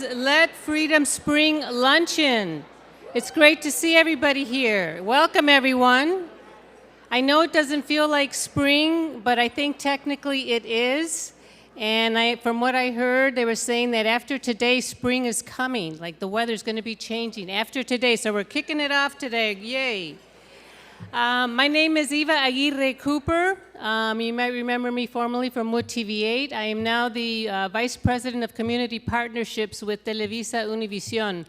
Let Freedom Spring Luncheon. It's great to see everybody here. Welcome, everyone. I know it doesn't feel like spring, but I think technically it is. And from what I heard, they were saying that after today, spring is coming. Like the weather's going to be changing after today. So we're kicking it off today. Yay. My name is Eva Aguirre Cooper. You might remember me formerly from WOOD TV8. I am now the Vice President of Community Partnerships with Televisa Univision.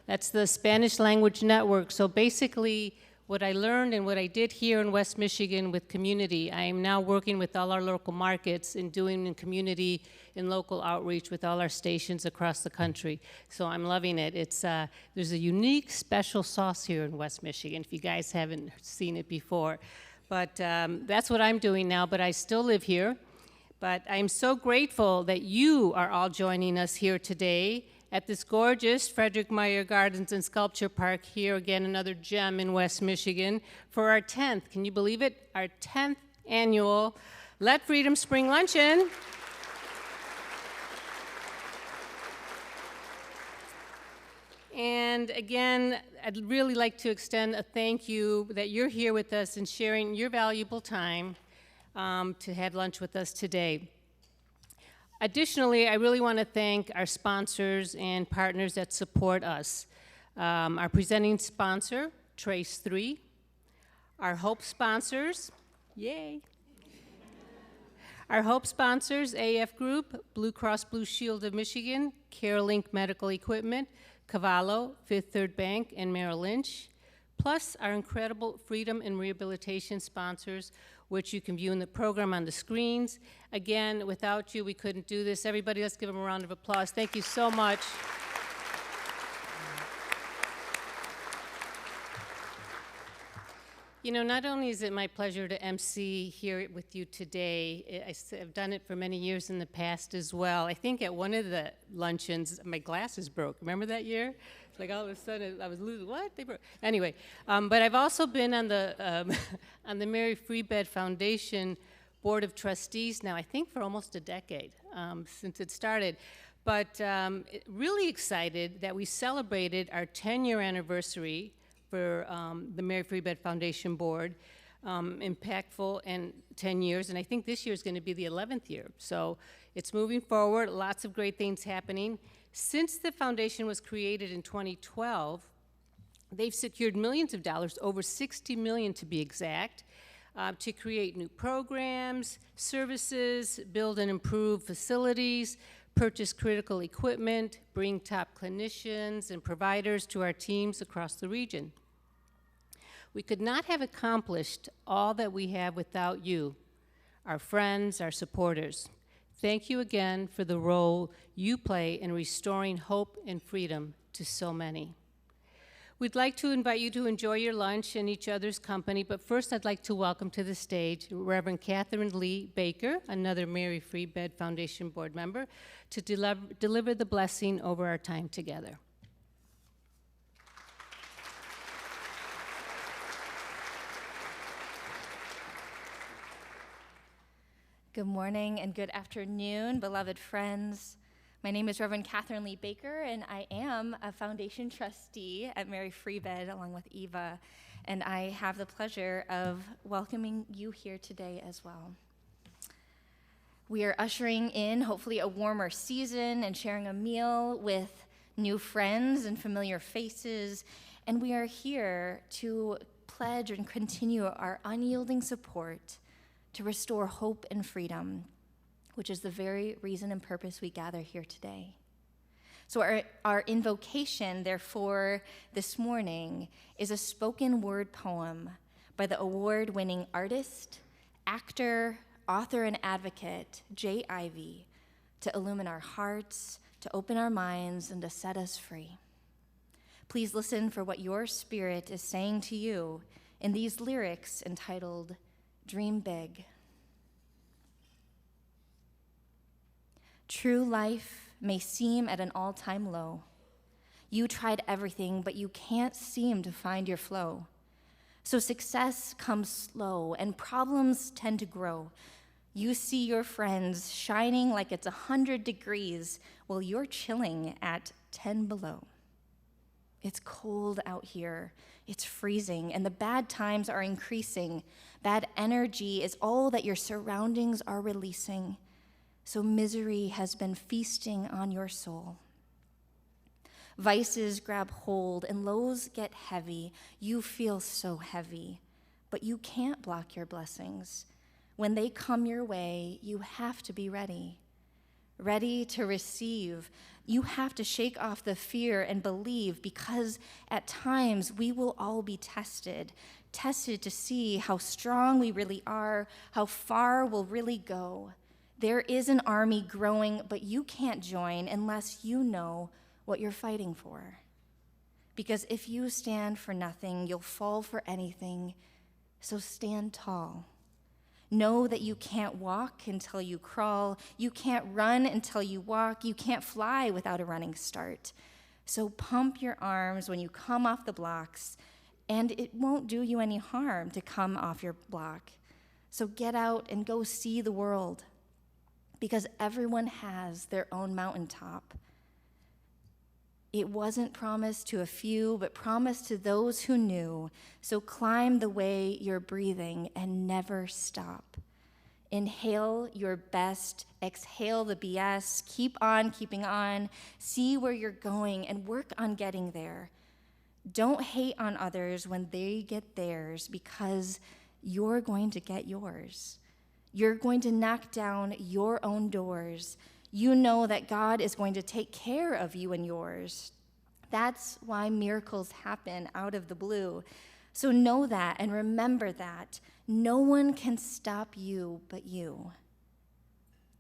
That's the Spanish language network. So basically, what I learned and what I did here in West Michigan with community, I am now working with all our local markets and doing in community and local outreach with all our stations across the country. So I'm loving it. There's a unique special sauce here in West Michigan, if you guys haven't seen it before. But that's what I'm doing now, but I still live here. But I'm so grateful that you are all joining us here today at this gorgeous Frederik Meijer Gardens and Sculpture Park here, again, another gem in West Michigan, for our 10th, can you believe it? Our 10th annual Let Freedom Spring Luncheon. And again, I'd really like to extend a thank you that you're here with us and sharing your valuable time to have lunch with us today. Additionally, I really want to thank our sponsors and partners that support us. Our presenting sponsor, Trace3, our Hope sponsors, yay! Our Hope sponsors, AF Group, Blue Cross Blue Shield of Michigan, CareLink Medical Equipment, Cavallo, Fifth Third Bank, and Merrill Lynch, plus our incredible Freedom and Rehabilitation sponsors, which you can view in the program on the screens. Again, without you, we couldn't do this. Everybody, let's give them a round of applause. Thank you so much. You know, not only is it my pleasure to MC here with you today, I've done it for many years in the past as well. I think at one of the luncheons, my glasses broke. Remember that year? It's like all of a sudden I was losing, what? They broke. Anyway, but I've also been on the, on the Mary Free Bed Foundation Board of Trustees now, I think for almost a decade since it started. But really excited that we celebrated our 10-year anniversary for the Mary Free Bed Foundation Board, impactful and 10 years, and I think this year is going to be the 11th year. So it's moving forward, lots of great things happening. Since the foundation was created in 2012, they've secured millions of dollars, over $60 million to be exact, to create new programs, services, build and improve facilities, purchase critical equipment, bring top clinicians and providers to our teams across the region. We could not have accomplished all that we have without you, our friends, our supporters. Thank you again for the role you play in restoring hope and freedom to so many. We'd like to invite you to enjoy your lunch in each other's company, but first I'd like to welcome to the stage Reverend Catherine Lee Baker, another Mary Free Bed Foundation board member, to deliver the blessing over our time together. Good morning and good afternoon, beloved friends. My name is Reverend Catherine Lee Baker, and I am a foundation trustee at Mary Free Bed along with Eva, and I have the pleasure of welcoming you here today as well. We are ushering in, hopefully, a warmer season and sharing a meal with new friends and familiar faces, and we are here to pledge and continue our unyielding support to restore hope and freedom, which is the very reason and purpose we gather here today. So our invocation, therefore, this morning is a spoken word poem by the award-winning artist, actor, author, and advocate, Jay Ivey, to illumine our hearts, to open our minds, and to set us free. Please listen for what your spirit is saying to you in these lyrics entitled, Dream Big. True life may seem at an all-time low. You tried everything, but you can't seem to find your flow. So success comes slow, and problems tend to grow. You see your friends shining like it's 100 degrees while you're chilling at 10 below. It's cold out here. It's freezing, and the bad times are increasing. Bad energy is all that your surroundings are releasing. So misery has been feasting on your soul. Vices grab hold and lows get heavy. You feel so heavy, but you can't block your blessings. When they come your way, you have to be ready. Ready to receive. You have to shake off the fear and believe, because at times we will all be tested to see how strong we really are, how far we'll really go. There is an army growing, but you can't join unless you know what you're fighting for. Because if you stand for nothing, you'll fall for anything. So stand tall. Know that you can't walk until you crawl. You can't run until you walk. You can't fly without a running start. So pump your arms when you come off the blocks, and it won't do you any harm to come off your block. So get out and go see the world, because everyone has their own mountaintop. It wasn't promised to a few, but promised to those who knew. So climb the way you're breathing and never stop. Inhale your best, exhale the BS, keep on keeping on, see where you're going and work on getting there. Don't hate on others when they get theirs, because you're going to get yours. You're going to knock down your own doors. You know that God is going to take care of you and yours. That's why miracles happen out of the blue. So know that and remember that. No one can stop you but you.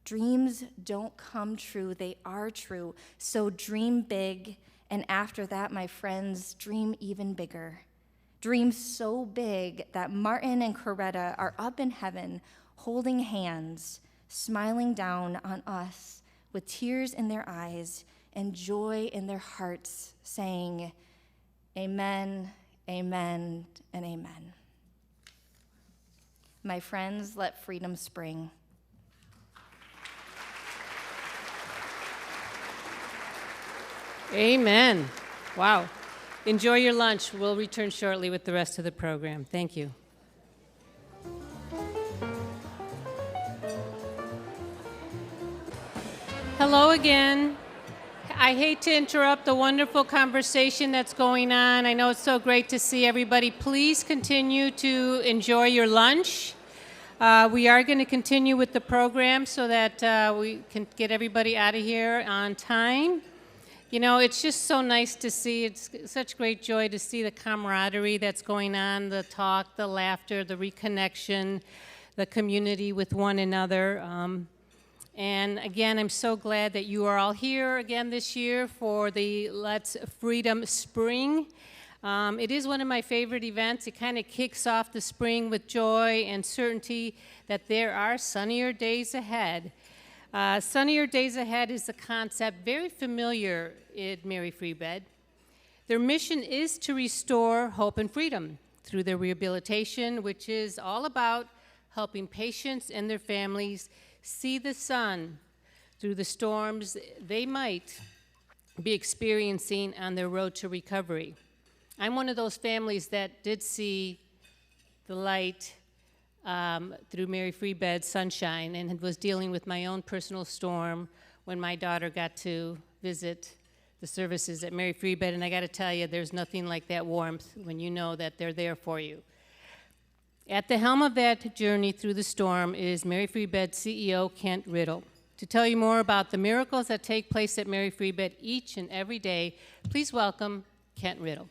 Dreams don't come true, they are true. So dream big, and after that, my friends, dream even bigger. Dream so big that Martin and Coretta are up in heaven, holding hands, smiling down on us with tears in their eyes and joy in their hearts, saying, amen, amen, and amen. My friends, let freedom spring. Amen. Wow. Enjoy your lunch. We'll return shortly with the rest of the program. Thank you. Hello again. I hate to interrupt the wonderful conversation that's going on. I know it's so great to see everybody. Please continue to enjoy your lunch. We are going to continue with the program so that we can get everybody out of here on time. You know, it's just so nice to see. It's such great joy to see the camaraderie that's going on, the talk, the laughter, the reconnection, the community with one another. And again, I'm so glad that you are all here again this year for the Let Freedom Spring. It is one of my favorite events. It kind of kicks off the spring with joy and certainty that there are sunnier days ahead. Sunnier days ahead is a concept very familiar in Mary Freebed. Their mission is to restore hope and freedom through their rehabilitation, which is all about helping patients and their families see the sun through the storms they might be experiencing on their road to recovery. I'm one of those families that did see the light through Mary Freebed's sunshine and was dealing with my own personal storm when my daughter got to visit the services at Mary Freebed, and I got to tell you, there's nothing like that warmth when you know that they're there for you. At the helm of that journey through the storm is Mary Freebed CEO Kent Riddle. To tell you more about the miracles that take place at Mary Freebed each and every day, please welcome Kent Riddle.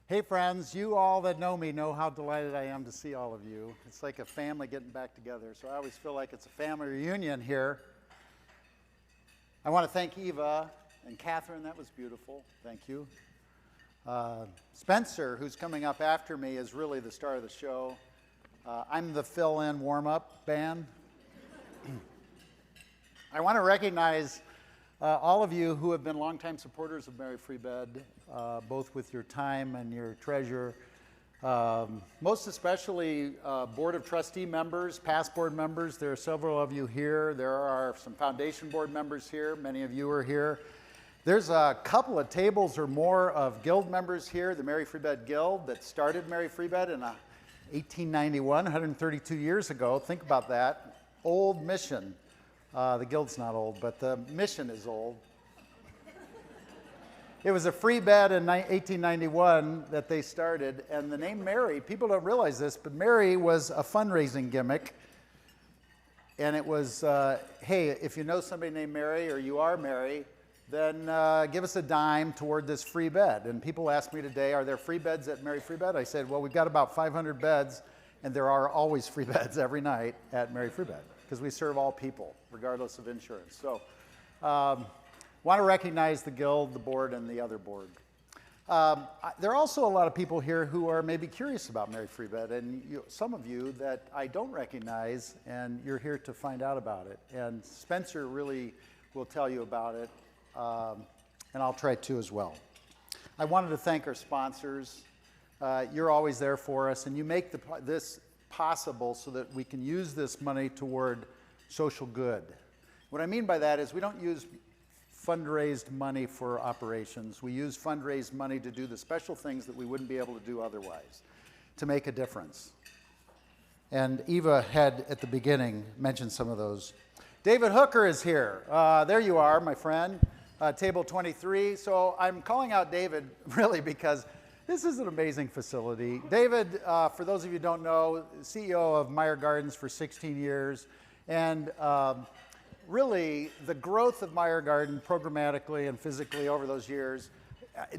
Hey friends, you all that know me know how delighted I am to see all of you. It's like a family getting back together, so I always feel like it's a family reunion here. I want to thank Eva and Catherine, that was beautiful, thank you. Spencer, who's coming up after me, is really the star of the show. I'm the fill-in warm-up band. I want to recognize all of you who have been longtime supporters of Mary Freebed both with your time and your treasure. Most especially Board of Trustee members, past board members. There are several of you here. There are some foundation board members here. Many of you are here. There's a couple of tables or more of guild members here, the Mary Free Bed Guild that started Mary Free Bed in 1891, 132 years ago. Think about that. Old mission. The guild's not old, but the mission is old. It was a free bed in 1891 that they started, and the name Mary, people don't realize this, but Mary was a fundraising gimmick. And it was, hey, if you know somebody named Mary or you are Mary, then give us a dime toward this free bed. And people ask me today, are there free beds at Mary Free Bed? I said, well, we've got about 500 beds, and there are always free beds every night at Mary Free Bed, because we serve all people, regardless of insurance. So, want to recognize the guild, the board, and the other board. There are also a lot of people here who are maybe curious about Mary Free Bed, and some of you that I don't recognize, and you're here to find out about it. And Spencer really will tell you about it, and I'll try to as well. I wanted to thank our sponsors. You're always there for us, and you make this possible so that we can use this money toward social good. What I mean by that is we don't use fundraised money for operations. We use fundraised money to do the special things that we wouldn't be able to do otherwise, to make a difference. And Eva had, at the beginning, mentioned some of those. David Hooker is here. There you are, my friend, table 23. So I'm calling out David, really, because this is an amazing facility. David, for those of you who don't know, CEO of Meijer Gardens for 16 years, and really, the growth of Meijer Garden programmatically and physically over those years,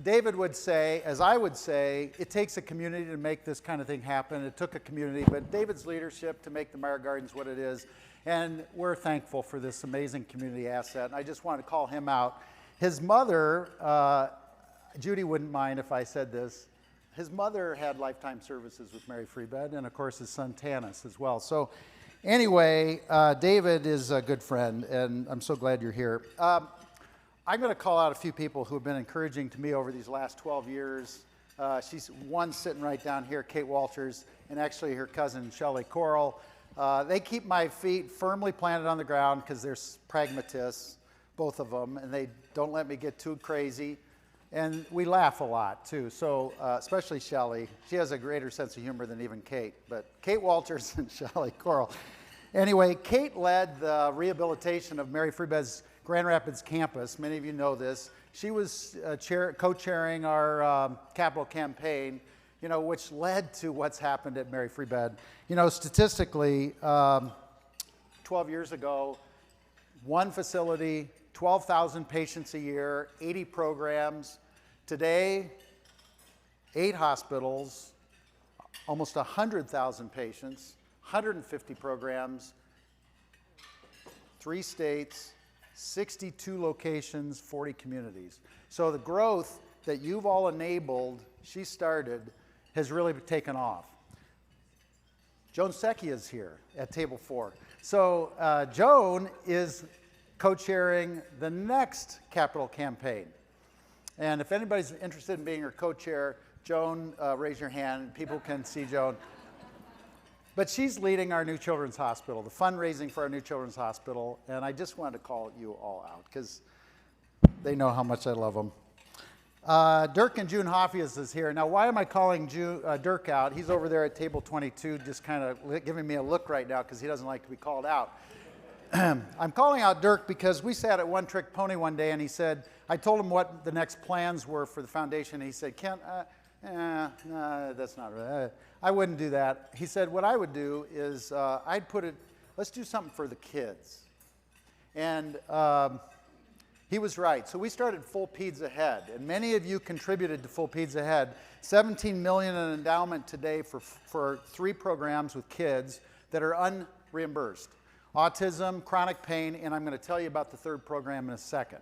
David would say, as I would say, it takes a community to make this kind of thing happen. It took a community, but David's leadership to make the Meijer Gardens what it is, and we're thankful for this amazing community asset. And I just want to call him out. His mother, Judy wouldn't mind if I said this, his mother had lifetime services with Mary Free Bed, and of course his son Tanis as well. So anyway, David is a good friend, and I'm so glad you're here. I'm going to call out a few people who have been encouraging to me over these last 12 years. She's one sitting right down here, Kate Walters, and actually her cousin, Shelley Coral. They keep my feet firmly planted on the ground because they're pragmatists, both of them, and they don't let me get too crazy. And we laugh a lot, too. So especially Shelley. She has a greater sense of humor than even Kate. But Kate Walters and Shelley Coral. Anyway, Kate led the rehabilitation of Mary Free Bed's Grand Rapids campus. Many of you know this. She was co-chairing our capital campaign, which led to what's happened at Mary Free Bed. Statistically, 12 years ago, one facility, 12,000 patients a year, 80 programs. Today, 8 hospitals, almost 100,000 patients, 150 programs, 3 states, 62 locations, 40 communities. So the growth that you've all enabled, she started, has really taken off. Joan Secchi is here at table 4. So Joan is co-chairing the next capital campaign. And if anybody's interested in being her co-chair, Joan, raise your hand. People can see Joan. But she's leading our new children's hospital, the fundraising for our new children's hospital. And I just wanted to call you all out because they know how much I love them. Dirk and June Hoffius is here. Now, why am I calling Dirk out? He's over there at table 22, just kind of giving me a look right now because he doesn't like to be called out. I'm calling out Dirk because we sat at One Trick Pony one day and he said, I told him what the next plans were for the foundation. And he said, Kent, that's not right. I wouldn't do that. He said, what I would do is I'd put it, let's do something for the kids. And he was right. So we started Full Peds Ahead, and many of you contributed to Full Peds Ahead. $17 million in endowment today for 3 programs with kids that are unreimbursed. Autism, chronic pain, and I'm going to tell you about the 3rd program in a second.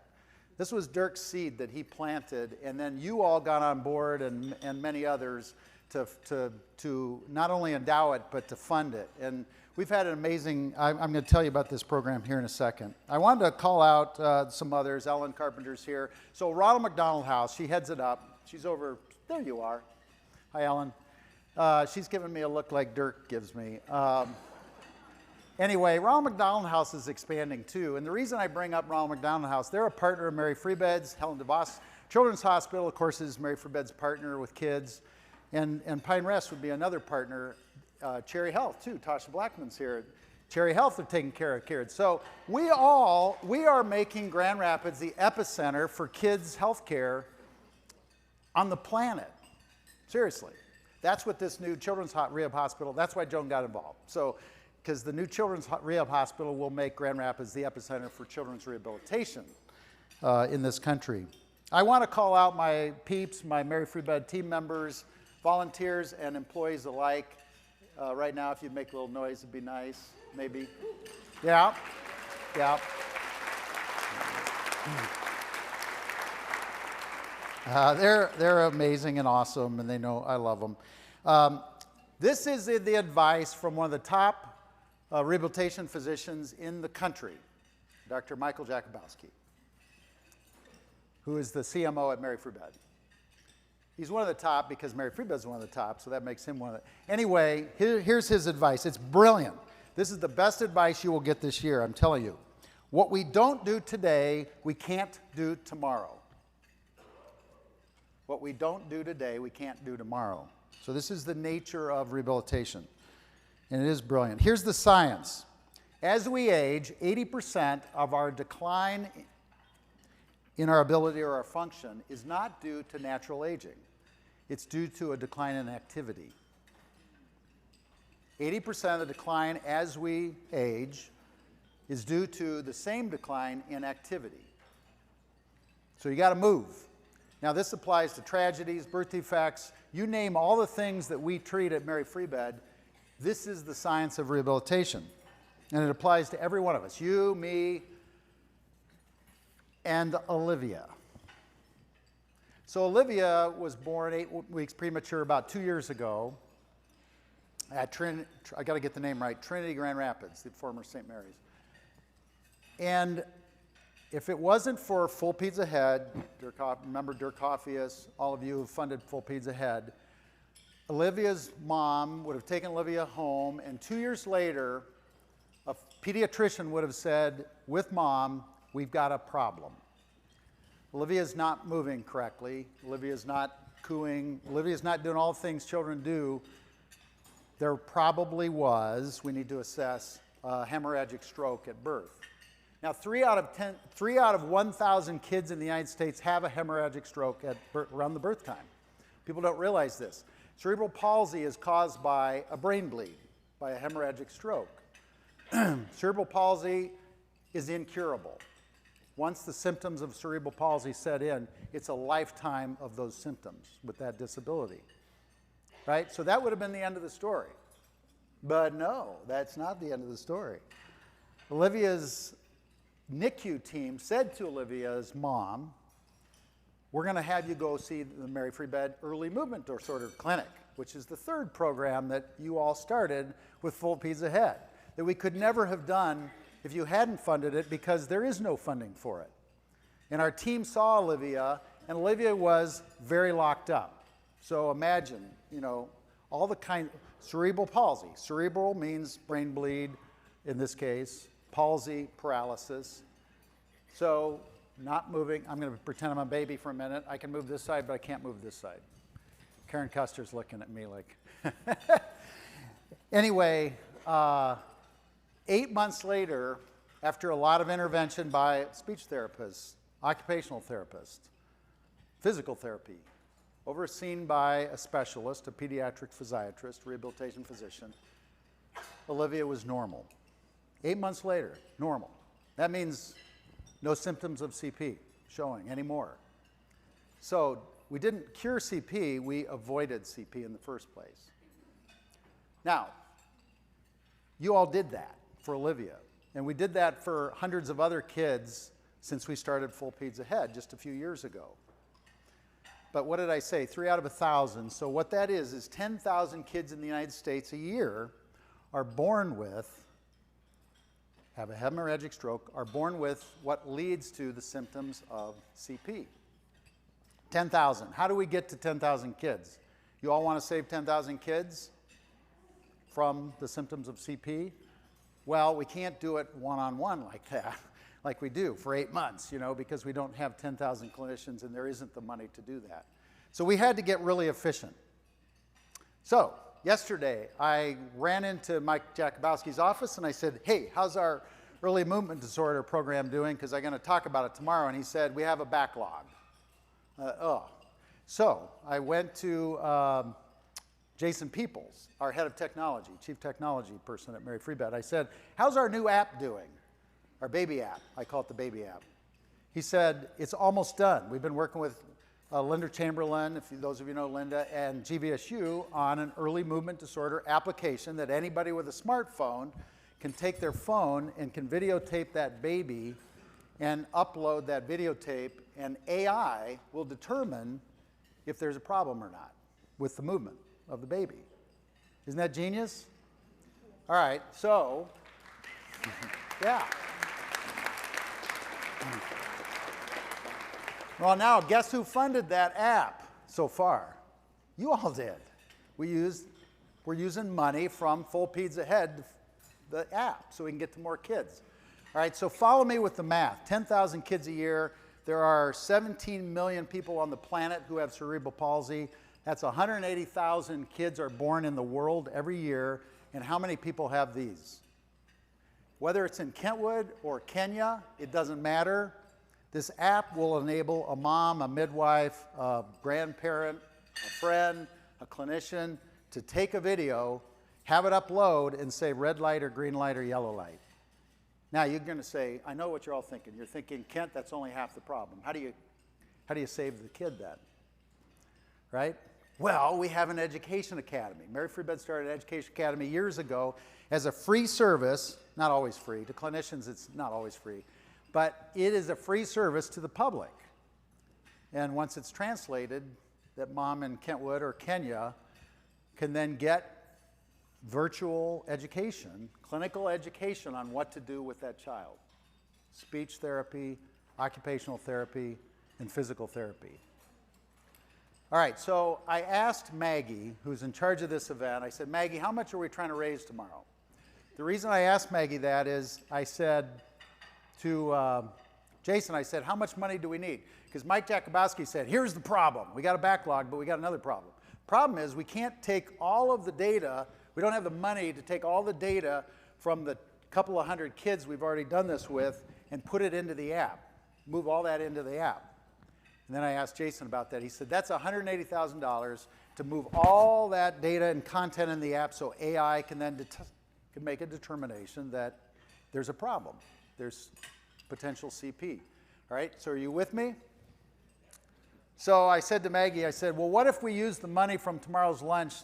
This was Dirk's seed that he planted, and then you all got on board, and many others, to not only endow it, but to fund it. And we've had an amazing, I'm going to tell you about this program here in a second. I wanted to call out some others. Ellen Carpenter's here. So Ronald McDonald House, she heads it up. She's over, there you are. Hi, Ellen. She's giving me a look like Dirk gives me. Anyway, Ronald McDonald House is expanding too. And the reason I bring up Ronald McDonald House, they're a partner of Mary Free Bed's, Helen DeVos Children's Hospital, of course, is Mary Free Bed's partner with kids. And Pine Rest would be another partner. Cherry Health too, Tasha Blackman's here. Cherry Health are taking care of kids. So we are making Grand Rapids the epicenter for kids' health care on the planet. Seriously. That's what this new Children's Rehab Hospital, that's why Joan got involved. So, because the new Children's Rehab Hospital will make Grand Rapids the epicenter for children's rehabilitation in this country. I want to call out my peeps, my Mary Free Bed team members, volunteers, and employees alike. Right now, if you'd make a little noise, it'd be nice, maybe. Yeah, yeah. They're amazing and awesome, and they know I love them. This is the advice from one of the top rehabilitation physicians in the country, Dr. Michael Jakubowski, who is the CMO at Mary Free Bed. He's one of the top because Mary Free Bed is one of the top, so that makes him one of the... Anyway, here's his advice. It's brilliant. This is the best advice you will get this year, I'm telling you. What we don't do today, we can't do tomorrow. What we don't do today, we can't do tomorrow. So this is the nature of rehabilitation, and it is brilliant. Here's the science. As we age, 80% of our decline in our ability or our function is not due to natural aging. It's due to a decline in activity. 80% of the decline as we age is due to the same decline in activity. So you got to move. Now this applies to tragedies, birth defects, you name all the things that we treat at Mary Free Bed. This is the science of rehabilitation. And it applies to every one of us, you, me, and Olivia. So Olivia was born 8 weeks premature about 2 years ago at I got to get the name right, Trinity Grand Rapids, the former St. Mary's. And if it wasn't for Full Peds Ahead, remember Dirk Hoffius, all of you who funded Full Peds Ahead, Olivia's mom would have taken Olivia home, and 2 years later, a pediatrician would have said, with mom, we've got a problem. Olivia's not moving correctly. Olivia's not cooing. Olivia's not doing all the things children do. There probably was, we need to assess, a hemorrhagic stroke at birth. Now, 3 out of 1,000 kids in the United States have a hemorrhagic stroke around the birth time. People don't realize this. Cerebral palsy is caused by a brain bleed, by a hemorrhagic stroke. Cerebral palsy is incurable. Once the symptoms of cerebral palsy set in, it's a lifetime of those symptoms with that disability. Right? So that would have been the end of the story. But no, that's not the end of the story. Olivia's NICU team said to Olivia's mom, we're going to have you go see the Mary Free Bed Early Movement Disorder Clinic, which is the third program that you all started with Full Peds Ahead, that we could never have done if you hadn't funded it because there is no funding for it. And our team saw Olivia, and Olivia was very locked up. So imagine, all the cerebral palsy. Cerebral means brain bleed, in this case, palsy, paralysis. So not moving. I'm going to pretend I'm a baby for a minute. I can move this side, but I can't move this side. Karen Custer's looking at me like... Anyway, 8 months later, after a lot of intervention by speech therapists, occupational therapists, physical therapy, overseen by a specialist, a pediatric physiatrist, rehabilitation physician, Olivia was normal. 8 months later, normal. That means no symptoms of CP showing anymore. So we didn't cure CP, we avoided CP in the first place. Now, you all did that for Olivia, and we did that for hundreds of other kids since we started Full Peds Ahead just a few years ago. But what did I say? 3 out of 1,000. So what that is 10,000 kids in the United States a year are born with, have a hemorrhagic stroke, are born with what leads to the symptoms of CP. 10,000. How do we get to 10,000 kids? You all want to save 10,000 kids from the symptoms of CP? Well, we can't do it one-on-one like that, like we do for 8 months, because we don't have 10,000 clinicians and there isn't the money to do that. So we had to get really efficient. So yesterday, I ran into Mike Jakubowski's office and I said, hey, how's our early movement disorder program doing? Because I'm going to talk about it tomorrow. And he said, we have a backlog. So I went to Jason Peoples, our head of technology, chief technology person at Mary Free Bed. I said, how's our new app doing? Our baby app. I call it the baby app. He said, it's almost done. We've been working with Linda Chamberlain, those of you know Linda, and GVSU on an early movement disorder application that anybody with a smartphone can take their phone and can videotape that baby and upload that videotape, and AI will determine if there's a problem or not with the movement of the baby. Isn't that genius? All right, so, yeah. Well, now, guess who funded that app so far? You all did. We're using money from Full Peds Ahead, the app, so we can get to more kids. All right, so follow me with the math. 10,000 kids a year. There are 17 million people on the planet who have cerebral palsy. That's 180,000 kids are born in the world every year. And how many people have these? Whether it's in Kentwood or Kenya, it doesn't matter. This app will enable a mom, a midwife, a grandparent, a friend, a clinician to take a video, have it upload, and say red light or green light or yellow light. Now you're going to say, I know what you're all thinking. You're thinking, Kent, that's only half the problem. How do you save the kid then? Right? Well, we have an education academy. Mary Free Bed started an education academy years ago as a free service, not always free. To clinicians, it's not always free. But it is a free service to the public. And once it's translated, that mom in Kentwood or Kenya can then get virtual education, clinical education on what to do with that child. Speech therapy, occupational therapy, and physical therapy. All right, so I asked Maggie, who's in charge of this event, I said, Maggie, how much are we trying to raise tomorrow? The reason I asked Maggie that is I said to Jason, I said, how much money do we need? Because Mike Jakubowski said, here's the problem. We got a backlog, but we got another problem. Problem is we can't take all of the data. We don't have the money to take all the data from the couple of hundred kids we've already done this with and put it into the app, move all that into the app. And then I asked Jason about that. He said, that's $180,000 to move all that data and content in the app so AI can then can make a determination that there's a problem. There's potential CP. All right, so are you with me? So I said to Maggie, I said, well, what if we use the money from tomorrow's lunch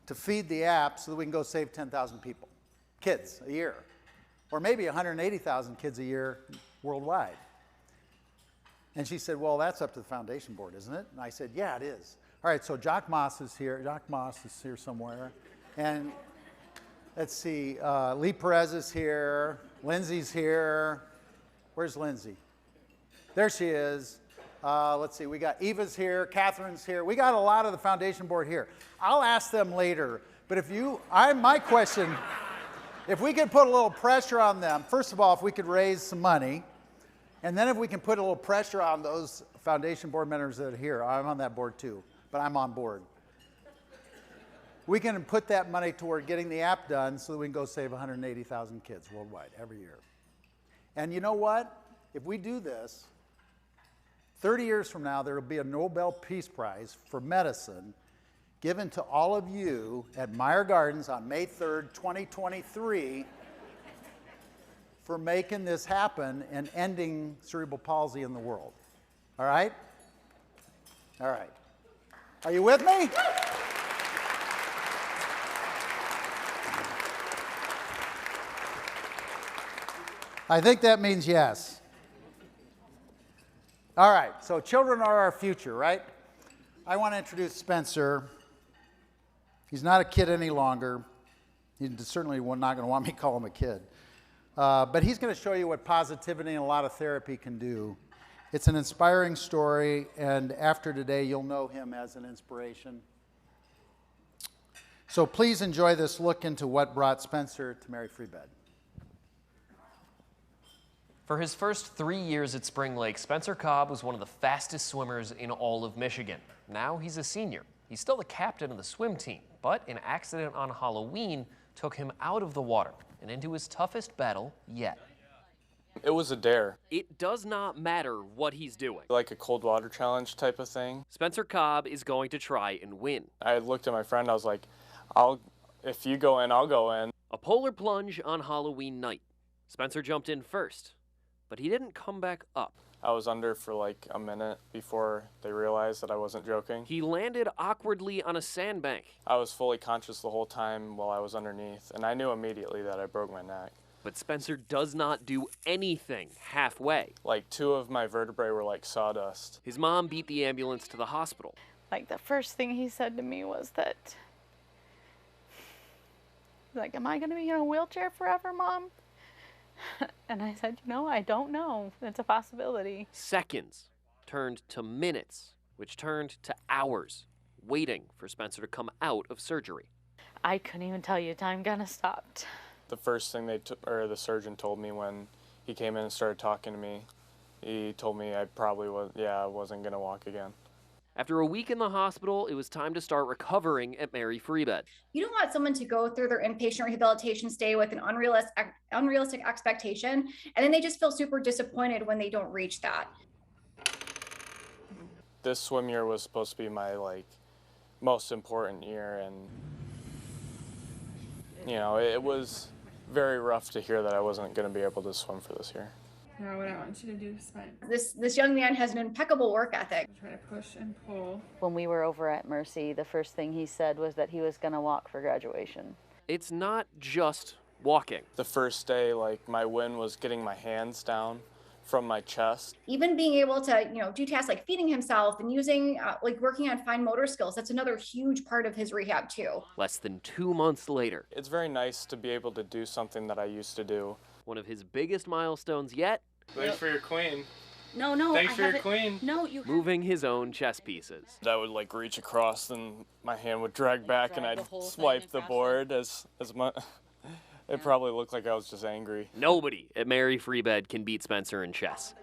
to feed the app so that we can go save 10,000 people, kids, a year? Or maybe 180,000 kids a year worldwide. And she said, well, that's up to the foundation board, isn't it? And I said, yeah, it is. All right, so Jock Moss is here. Jock Moss is here somewhere. And let's see, Lee Perez is here. Lindsay's here. Where's Lindsay? There she is. Let's see, we got Eva's here, Catherine's here. We got a lot of the foundation board here. I'll ask them later, but my question, if we could put a little pressure on them, first of all, if we could raise some money, and then if we can put a little pressure on those foundation board members that are here, I'm on that board too, but I'm on board. We can put that money toward getting the app done so that we can go save 180,000 kids worldwide every year. And you know what? If we do this, 30 years from now, there will be a Nobel Peace Prize for medicine given to all of you at Meijer Gardens on May 3rd, 2023 for making this happen and ending cerebral palsy in the world. All right? All right. Are you with me? I think that means yes. All right, so children are our future, right? I want to introduce Spencer. He's not a kid any longer. He's certainly not going to want me to call him a kid. But he's going to show you what positivity and a lot of therapy can do. It's an inspiring story, and after today, you'll know him as an inspiration. So please enjoy this look into what brought Spencer to Mary Free Bed. For his first 3 years at Spring Lake, Spencer Cobb was one of the fastest swimmers in all of Michigan. Now he's a senior. He's still the captain of the swim team, but an accident on Halloween took him out of the water and into his toughest battle yet. It was a dare. It does not matter what he's doing. Like a cold water challenge type of thing. Spencer Cobb is going to try and win. I looked at my friend, I was like, if you go in, I'll go in. A polar plunge on Halloween night. Spencer jumped in first, but he didn't come back up. I was under for like a minute before they realized that I wasn't joking. He landed awkwardly on a sandbank. I was fully conscious the whole time while I was underneath, and I knew immediately that I broke my neck. But Spencer does not do anything halfway. Like 2 of my vertebrae were like sawdust. His mom beat the ambulance to the hospital. Like, the first thing he said to me was that, like, am I going to be in a wheelchair forever, Mom? And I said, I don't know. It's a possibility. Seconds turned to minutes, which turned to hours, waiting for Spencer to come out of surgery. I couldn't even tell you time kind of stopped. The first thing the surgeon told me when he came in and started talking to me, he told me I wasn't going to walk again. After a week in the hospital, it was time to start recovering at Mary Free Bed. You don't want someone to go through their inpatient rehabilitation stay with an unrealistic expectation, and then they just feel super disappointed when they don't reach that. This swim year was supposed to be my most important year, and it was very rough to hear that I wasn't going to be able to swim for this year. Now what I want you to do is find. This young man has an impeccable work ethic. Try to push and pull. When we were over at Mercy, the first thing he said was that he was going to walk for graduation. It's not just walking. The first day, my win was getting my hands down from my chest. Even being able to, do tasks like feeding himself and using, working on fine motor skills. That's another huge part of his rehab too. Less than 2 months later. It's very nice to be able to do something that I used to do. One of his biggest milestones yet. Thanks for your queen. No. Thanks for your queen. No, you. Moving his own chess pieces. I would reach across, and my hand would drag back, and I'd swipe the board as much. It probably looked like I was just angry. Nobody at Mary Free Bed can beat Spencer in chess.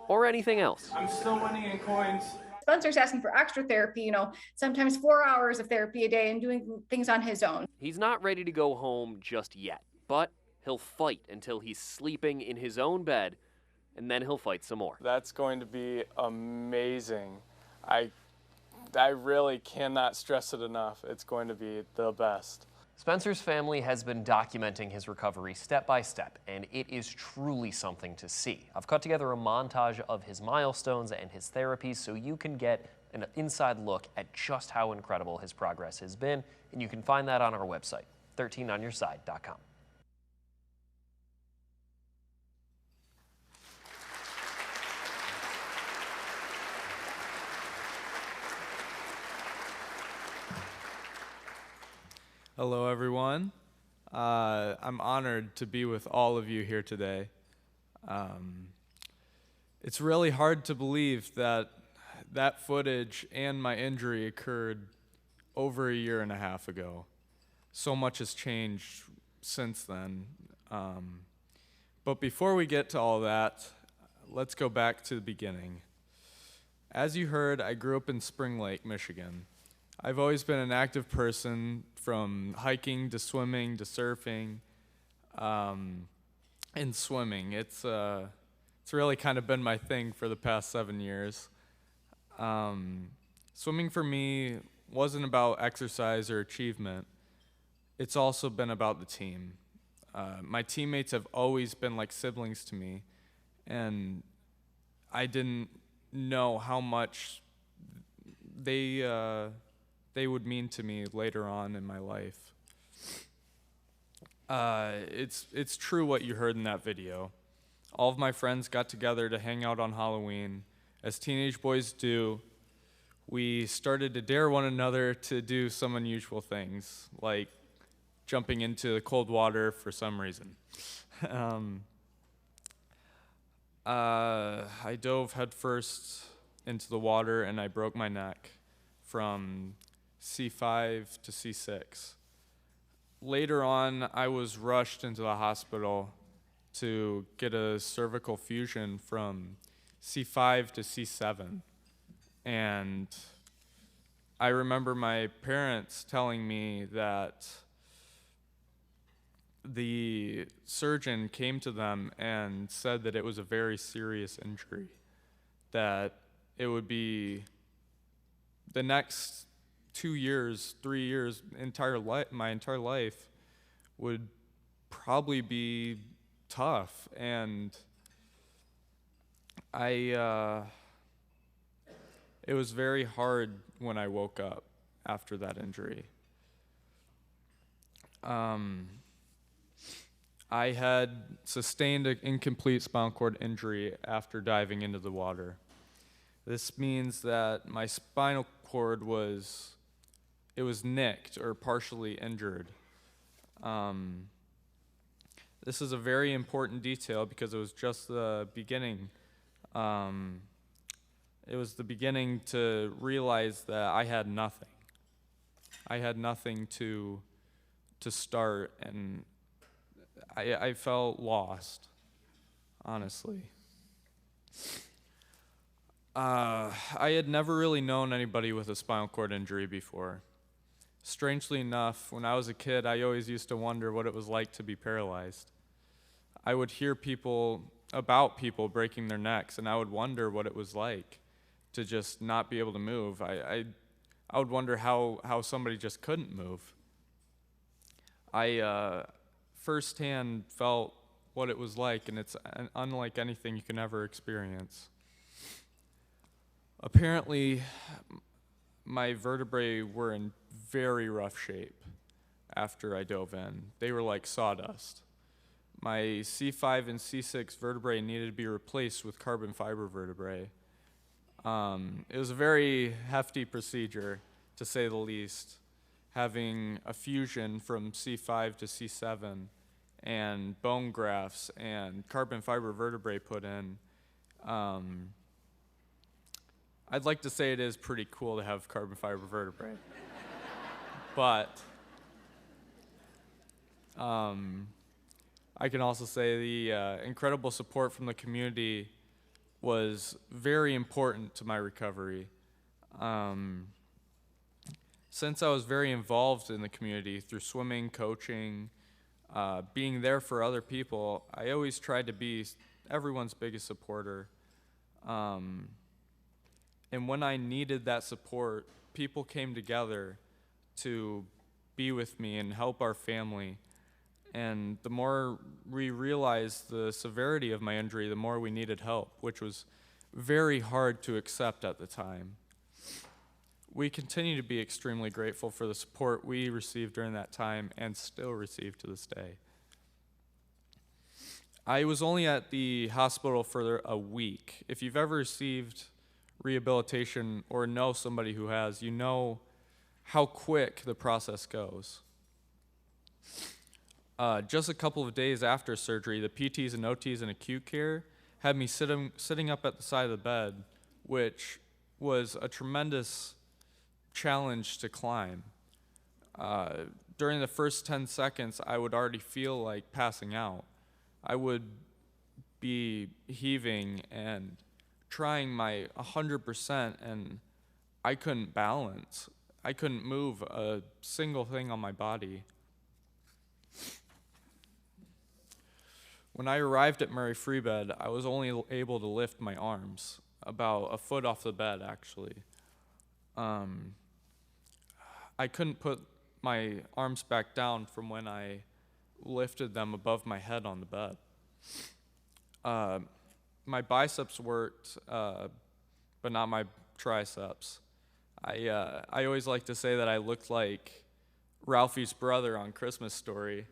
Or anything else. I'm still winning in coins. Spencer's asking for extra therapy, sometimes 4 hours of therapy a day and doing things on his own. He's not ready to go home just yet, but he'll fight until he's sleeping in his own bed, and then he'll fight some more. That's going to be amazing. I really cannot stress it enough. It's going to be the best. Spencer's family has been documenting his recovery step by step, and it is truly something to see. I've cut together a montage of his milestones and his therapies so you can get an inside look at just how incredible his progress has been, and you can find that on our website, 13onyourside.com. Hello, everyone. I'm honored to be with all of you here today. It's really hard to believe that footage and my injury occurred over a year and a half ago. So much has changed since then. But before we get to all that, let's go back to the beginning. As you heard, I grew up in Spring Lake, Michigan. I've always been an active person, from hiking to swimming to surfing, and swimming. It's really kind of been my thing for the past 7 years. Swimming for me wasn't about exercise or achievement. It's also been about the team. My teammates have always been like siblings to me, and I didn't know how much they would mean to me later on in my life. It's true what you heard in that video. All of my friends got together to hang out on Halloween. As teenage boys do, we started to dare one another to do some unusual things, like jumping into the cold water for some reason. I dove headfirst into the water and I broke my neck from C5 to C6. Later on, I was rushed into the hospital to get a cervical fusion from C5 to C7. And I remember my parents telling me that the surgeon came to them and said that it was a very serious injury, that it would be the next 2 years, 3 years, my entire life would probably be tough. And it was very hard when I woke up after that injury. I had sustained an incomplete spinal cord injury after diving into the water. This means that my spinal cord was nicked or partially injured. This is a very important detail because it was just the beginning. It was the beginning to realize that I had nothing. I had nothing to start, and I felt lost, honestly. I had never really known anybody with a spinal cord injury before. Strangely enough, when I was a kid, I always used to wonder what it was like to be paralyzed. I would hear about people breaking their necks, and I would wonder what it was like to just not be able to move. I would wonder how somebody just couldn't move. I firsthand felt what it was like, and it's unlike anything you can ever experience. Apparently, my vertebrae were in very rough shape after I dove in. They were like sawdust. My C5 and C6 vertebrae needed to be replaced with carbon fiber vertebrae. It was a very hefty procedure, to say the least, having a fusion from C5 to C7 and bone grafts and carbon fiber vertebrae put in. I'd like to say it is pretty cool to have carbon fiber vertebrae. But I can also say the incredible support from the community was very important to my recovery. Since I was very involved in the community through swimming, coaching, being there for other people, I always tried to be everyone's biggest supporter. And when I needed that support, people came together to be with me and help our family. And the more we realized the severity of my injury, the more we needed help, which was very hard to accept at the time. We continue to be extremely grateful for the support we received during that time and still receive to this day. I was only at the hospital for a week. If you've ever received rehabilitation or know somebody who has, you know how quick the process goes. Just a couple of days after surgery, the PTs and OTs in acute care had me sitting up at the side of the bed, which was a tremendous challenge to climb. During the first 10 seconds, I would already feel like passing out. I would be heaving and trying my 100%, and I couldn't balance. I couldn't move a single thing on my body. When I arrived at Meijer Free Bed, I was only able to lift my arms, about a foot off the bed, actually. I couldn't put my arms back down from when I lifted them above my head on the bed. My biceps worked, but not my triceps. I always like to say that I looked like Ralphie's brother on Christmas Story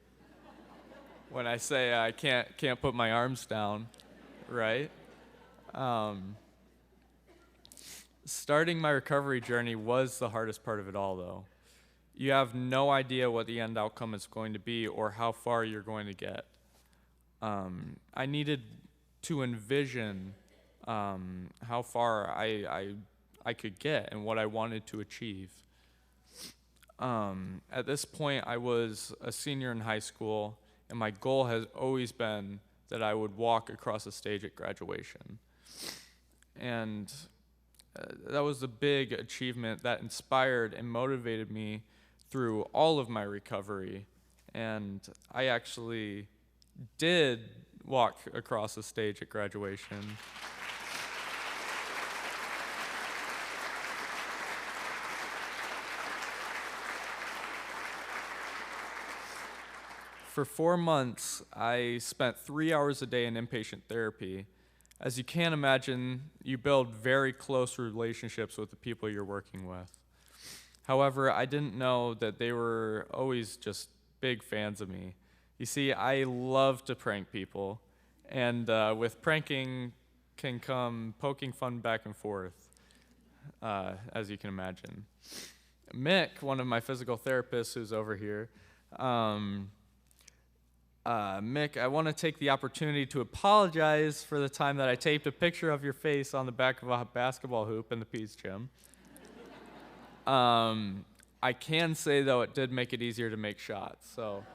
when I say I can't put my arms down, right? Starting my recovery journey was the hardest part of it all, though. You have no idea what the end outcome is going to be or how far you're going to get. I needed to envision how far I could get and what I wanted to achieve. At this point, I was a senior in high school, and my goal has always been that I would walk across the stage at graduation. And that was a big achievement that inspired and motivated me through all of my recovery. And I actually did walk across the stage at graduation. For 4 months, I spent 3 hours a day in inpatient therapy. As you can imagine, you build very close relationships with the people you're working with. However, I didn't know that they were always just big fans of me. You see, I love to prank people, and with pranking can come poking fun back and forth, as you can imagine. Mick, one of my physical therapists who's over here, Mick, I want to take the opportunity to apologize for the time that I taped a picture of your face on the back of a basketball hoop in the Peace Gym. I can say, though, it did make it easier to make shots, so.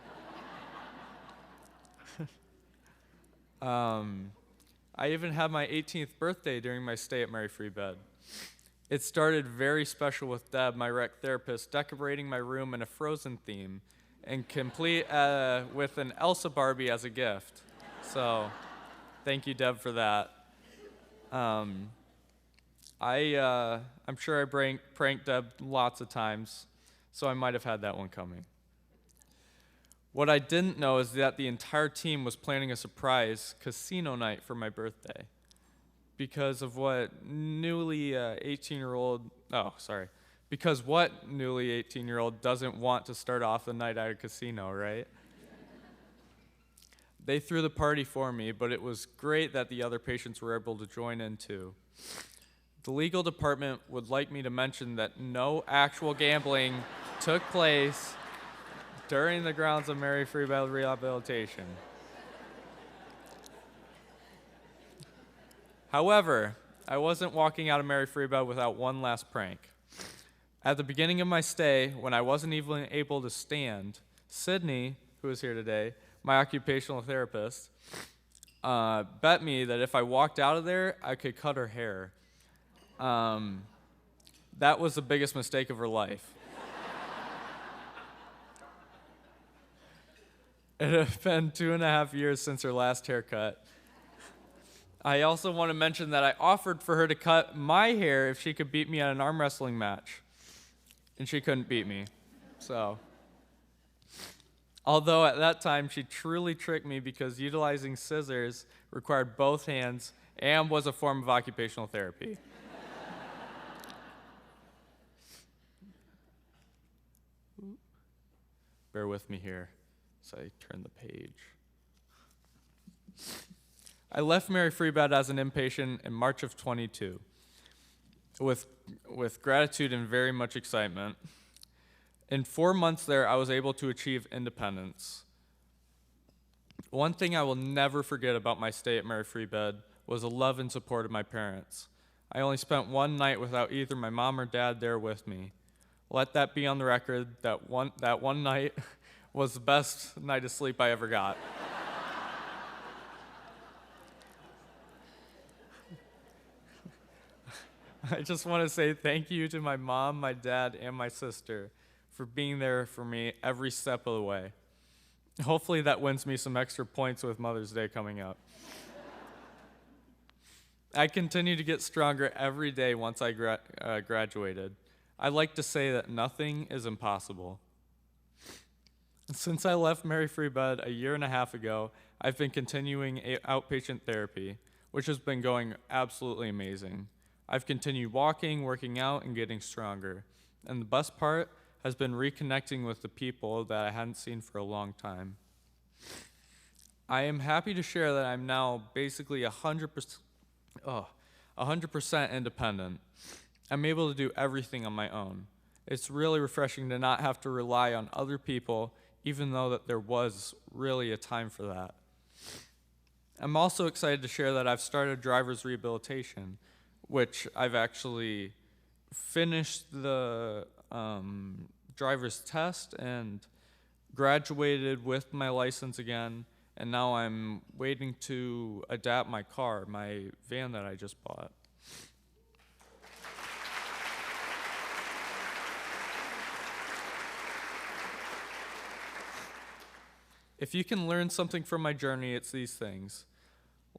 I even had my 18th birthday during my stay at Meijer Free Bed. It started very special with Deb, my rec therapist, decorating my room in a Frozen theme, and complete with an Elsa Barbie as a gift. So, thank you, Deb, for that. I'm sure I pranked Deb lots of times, so I might have had that one coming. What I didn't know is that the entire team was planning a surprise casino night for my birthday because of what newly 18-year-old doesn't want to start off the night at a casino, right? They threw the party for me, but it was great that the other patients were able to join in too. The legal department would like me to mention that no actual gambling took place during the grounds of Meijer Free Bed Rehabilitation. However, I wasn't walking out of Meijer Free Bed without one last prank. At the beginning of my stay, when I wasn't even able to stand, Sydney, who is here today, my occupational therapist, bet me that if I walked out of there, I could cut her hair. That was the biggest mistake of her life. It had been 2.5 years since her last haircut. I also want to mention that I offered for her to cut my hair if she could beat me at an arm wrestling match. And she couldn't beat me, so. Although at that time, she truly tricked me because utilizing scissors required both hands and was a form of occupational therapy. Bear with me here as I turn the page. I left Meijer Free Bed as an inpatient in March of 22 with gratitude and very much excitement. In 4 months there, I was able to achieve independence. One thing I will never forget about my stay at Meijer Free Bed was the love and support of my parents. I only spent one night without either my mom or dad there with me. Let that be on the record that one night was the best night of sleep I ever got. I just want to say thank you to my mom, my dad, and my sister for being there for me every step of the way. Hopefully that wins me some extra points with Mother's Day coming up. I continue to get stronger every day once I graduated. I like to say that nothing is impossible. Since I left Meijer Free Bed a 1.5 years ago, I've been continuing outpatient therapy, which has been going absolutely amazing. I've continued walking, working out, and getting stronger. And the best part has been reconnecting with the people that I hadn't seen for a long time. I am happy to share that I'm now basically 100% independent. I'm able to do everything on my own. It's really refreshing to not have to rely on other people, even though that there was really a time for that. I'm also excited to share that I've started driver's rehabilitation, which I've actually finished the driver's test and graduated with my license again, and now I'm waiting to adapt my car, my van that I just bought. If you can learn something from my journey, it's these things.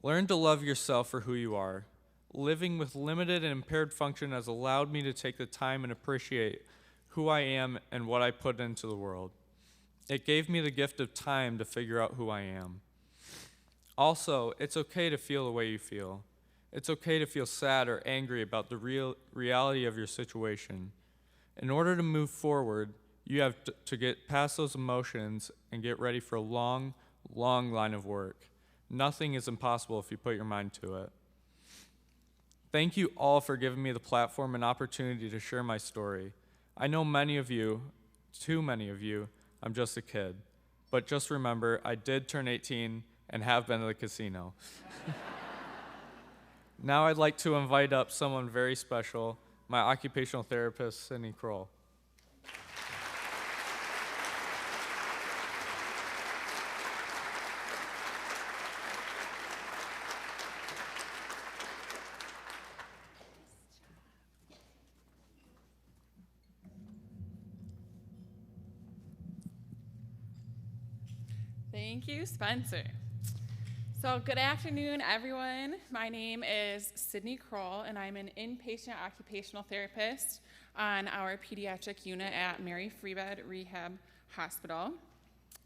Learn to love yourself for who you are. Living with limited and impaired function has allowed me to take the time and appreciate who I am and what I put into the world. It gave me the gift of time to figure out who I am. Also, it's okay to feel the way you feel. It's okay to feel sad or angry about the reality of your situation. In order to move forward, you have to get past those emotions and get ready for a long, long line of work. Nothing is impossible if you put your mind to it. Thank you all for giving me the platform and opportunity to share my story. I know many of you, too many of you, I'm just a kid. But just remember, I did turn 18 and have been to the casino. Now I'd like to invite up someone very special, my occupational therapist, Sydney Kroll. Thank you, Spencer. So good afternoon, everyone. My name is Sydney Kroll, and I'm an inpatient occupational therapist on our pediatric unit at Mary Freebed Rehab Hospital.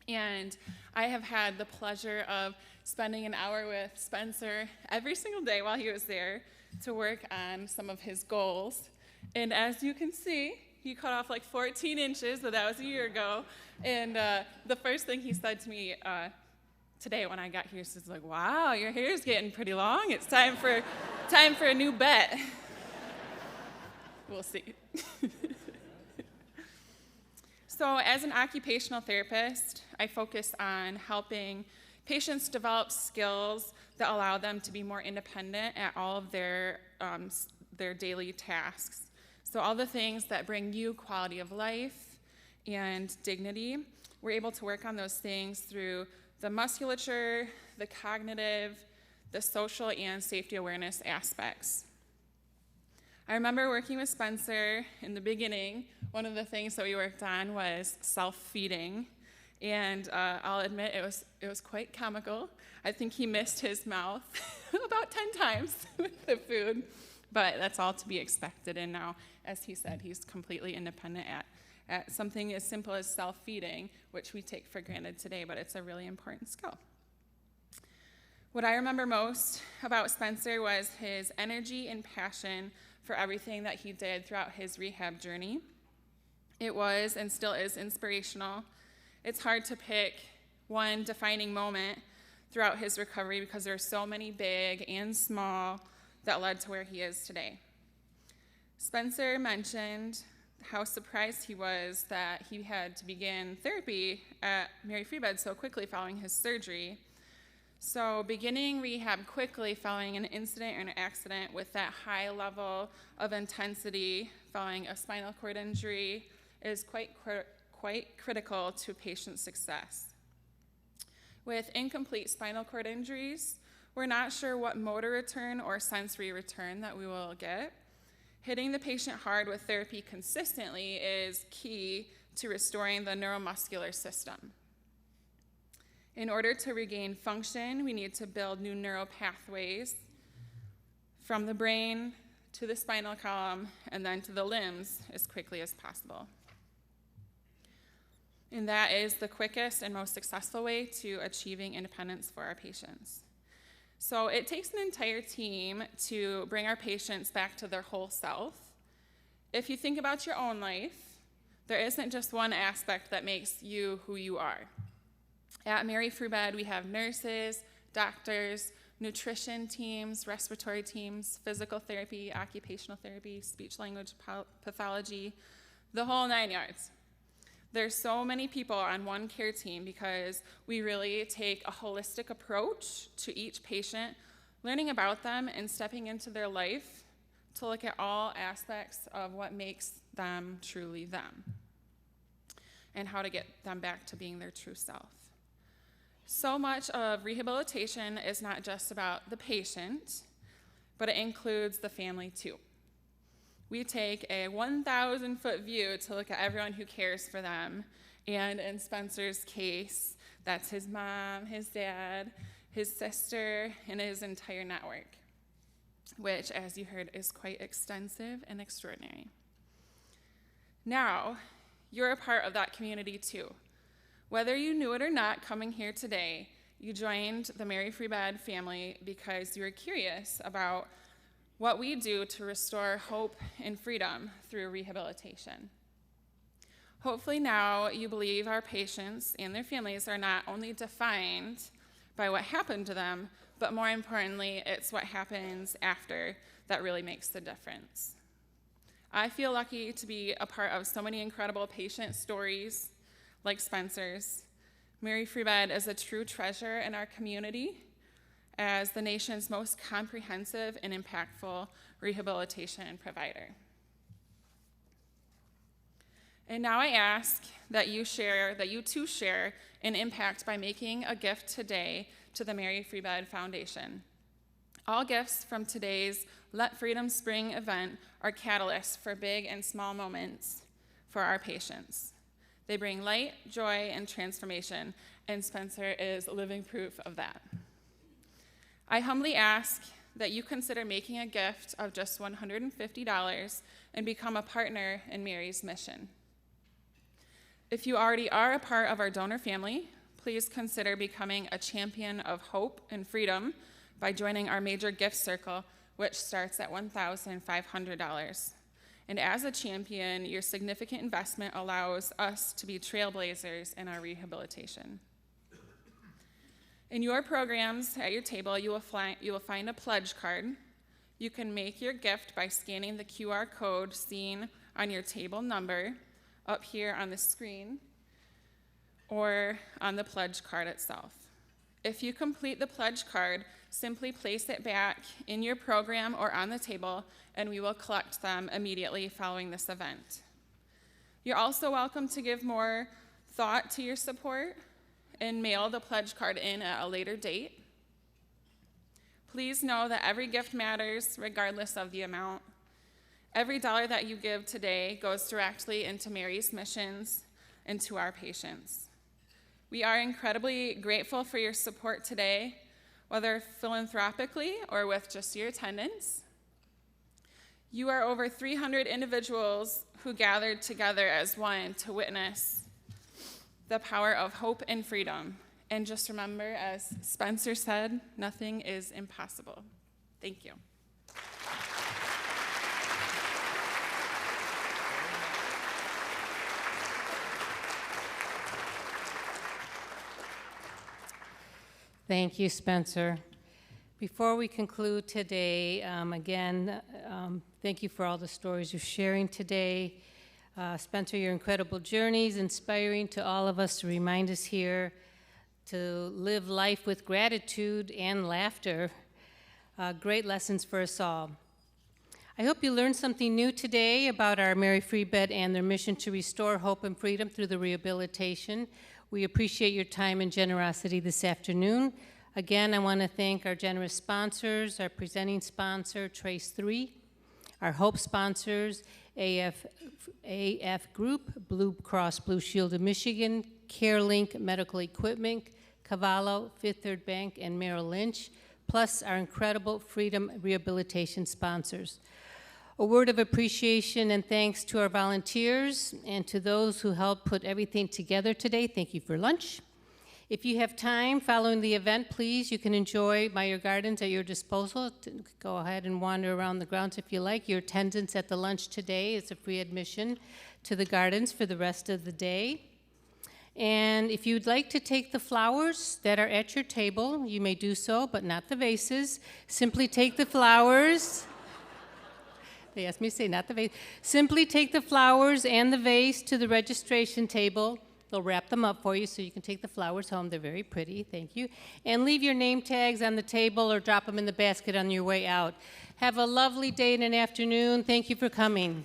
And I have had the pleasure of spending an hour with Spencer every single day while he was there to work on some of his goals. And as you can see, he cut off like 14 inches, but that was a year ago. And the first thing he said to me today when I got here, he was like, "Wow, your hair's getting pretty long. It's time for a new bet." We'll see. So as an occupational therapist, I focus on helping patients develop skills that allow them to be more independent at all of their daily tasks. So all the things that bring you quality of life and dignity, we're able to work on those things through the musculature, the cognitive, the social, and safety awareness aspects. I remember working with Spencer in the beginning. One of the things that we worked on was self-feeding, and I'll admit it was quite comical. I think he missed his mouth about 10 times with the food, but that's all to be expected. And now, as he said, he's completely independent at something as simple as self-feeding, which we take for granted today, but it's a really important skill. What I remember most about Spencer was his energy and passion for everything that he did throughout his rehab journey. It was and still is inspirational. It's hard to pick one defining moment throughout his recovery because there are so many big and small that led to where he is today. Spencer mentioned how surprised he was that he had to begin therapy at Mary Freebed so quickly following his surgery. So beginning rehab quickly following an incident or an accident with that high level of intensity following a spinal cord injury is quite critical to patient success. With incomplete spinal cord injuries, we're not sure what motor return or sensory return that we will get. Hitting the patient hard with therapy consistently is key to restoring the neuromuscular system. In order to regain function, we need to build new neural pathways from the brain to the spinal column and then to the limbs as quickly as possible. And that is the quickest and most successful way to achieving independence for our patients. So it takes an entire team to bring our patients back to their whole self. If you think about your own life, there isn't just one aspect that makes you who you are. At Mary Freebed, we have nurses, doctors, nutrition teams, respiratory teams, physical therapy, occupational therapy, speech language pathology, the whole 9 yards. There's so many people on one care team because we really take a holistic approach to each patient, learning about them and stepping into their life to look at all aspects of what makes them truly them and how to get them back to being their true self. So much of rehabilitation is not just about the patient, but it includes the family too. We take a 1,000-foot view to look at everyone who cares for them. And in Spencer's case, that's his mom, his dad, his sister, and his entire network, which, as you heard, is quite extensive and extraordinary. Now, you're a part of that community too. Whether you knew it or not, coming here today, you joined the Mary Free Bed family because you were curious about what we do to restore hope and freedom through rehabilitation. Hopefully now you believe our patients and their families are not only defined by what happened to them, but more importantly, it's what happens after that really makes the difference. I feel lucky to be a part of so many incredible patient stories like Spencer's. Mary Free Bed is a true treasure in our community as the nation's most comprehensive and impactful rehabilitation provider. And now I ask that you too share an impact by making a gift today to the Mary Free Bed Foundation. All gifts from today's Let Freedom Spring event are catalysts for big and small moments for our patients. They bring light, joy, and transformation, and Spencer is living proof of that. I humbly ask that you consider making a gift of just $150 and become a partner in Mary's mission. If you already are a part of our donor family, please consider becoming a champion of hope and freedom by joining our major gift circle, which starts at $1,500. And as a champion, your significant investment allows us to be trailblazers in our rehabilitation. In your programs at your table, you will find a pledge card. You can make your gift by scanning the QR code seen on your table number up here on the screen or on the pledge card itself. If you complete the pledge card, simply place it back in your program or on the table, and we will collect them immediately following this event. You're also welcome to give more thought to your support and mail the pledge card in at a later date. Please know that every gift matters regardless of the amount. Every dollar that you give today goes directly into Mary's missions and to our patients. We are incredibly grateful for your support today, whether philanthropically or with just your attendance. You are over 300 individuals who gathered together as one to witness the power of hope and freedom. And just remember, as Spencer said, nothing is impossible. Thank you. Thank you, Spencer. Before we conclude today, thank you for all the stories you're sharing today. Spencer, your incredible journey is inspiring to all of us to remind us here to live life with gratitude and laughter. Great lessons for us all. I hope you learned something new today about our Mary Free Bed and their mission to restore hope and freedom through the rehabilitation. We appreciate your time and generosity this afternoon. Again, I want to thank our generous sponsors, our presenting sponsor, Trace3, our Hope sponsors, AF Group, Blue Cross Blue Shield of Michigan, CareLink Medical Equipment, Cavallo, Fifth Third Bank, and Merrill Lynch, plus our incredible Freedom Rehabilitation sponsors. A word of appreciation and thanks to our volunteers and to those who helped put everything together today. Thank you for lunch. If you have time following the event, please, you can enjoy Meijer Gardens at your disposal. Go ahead and wander around the grounds if you like. Your attendance at the lunch today is a free admission to the gardens for the rest of the day. And if you'd like to take the flowers that are at your table, you may do so, but not the vases. Simply take the flowers They asked me to say, not the vase. Simply take the flowers and the vase to the registration table. They'll wrap them up for you so you can take the flowers home. They're very pretty, thank you. And leave your name tags on the table or drop them in the basket on your way out. Have a lovely day and an afternoon. Thank you for coming.